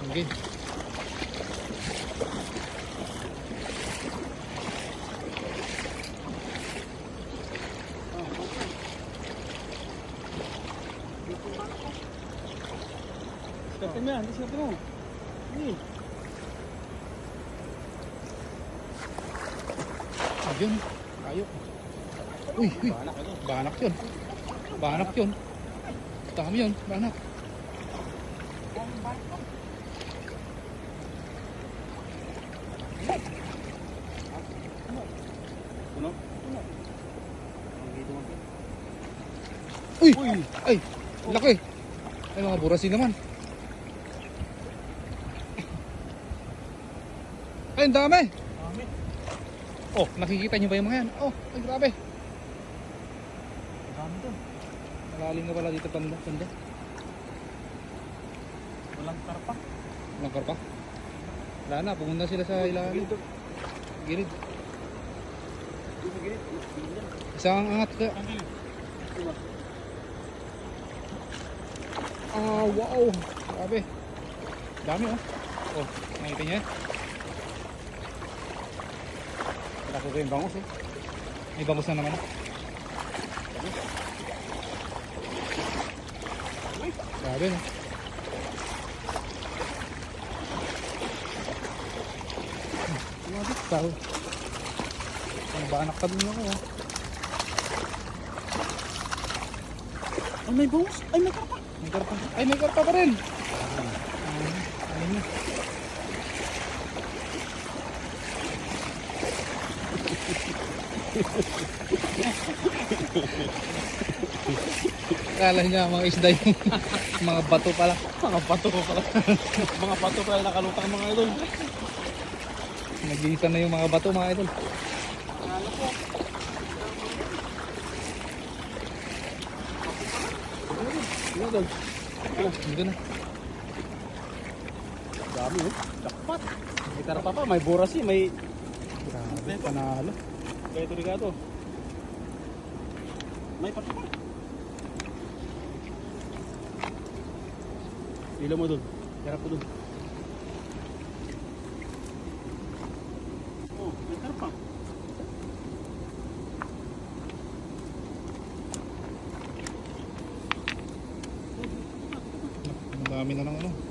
Okay. Sigatin mo yan, sigatin mo. Hindi. Ayun. Tayo. Uy, uy. Banak yun. Banak yun. Dami yun. Banak. Puno? Uy! Ay! Laki! Ay, mga burasin naman. Ay, ang dami! Dami. Oh, nakikita nyo ba yung mga yan? Oh, ay grabe. Dami to. Malalim na pala dito panda. Walang karpa. Walang karpa. Wala na, pumunta sila sa ilalim. Gilid. Isang angat kaya. Ah, wow. Grabe. Dami oh. Oh, nakita niya. Wala ko kayong bangus eh. May bangus na naman. Grabe no. Grabe, tao. Ang banak ka din ako. Ay, may bangus. Ay, may karpa. May karpa. Ay, may karpa pa rin. Ayun na. Kala niya mga isda yung mga bato pala. Mga pato ko pala. Mga pato pala nakalutang mga idol. Nag-iisa na yung mga bato mga idol. Idol. Dito na. Dami oh. Jackpot. May karpa pa. May burasi. May... Grabe, panalo. Kaya ito rigato. May karpa pa. Ilaw mo dun. Harap ko dun. Oh, may karpa. Ang dami na ng ano.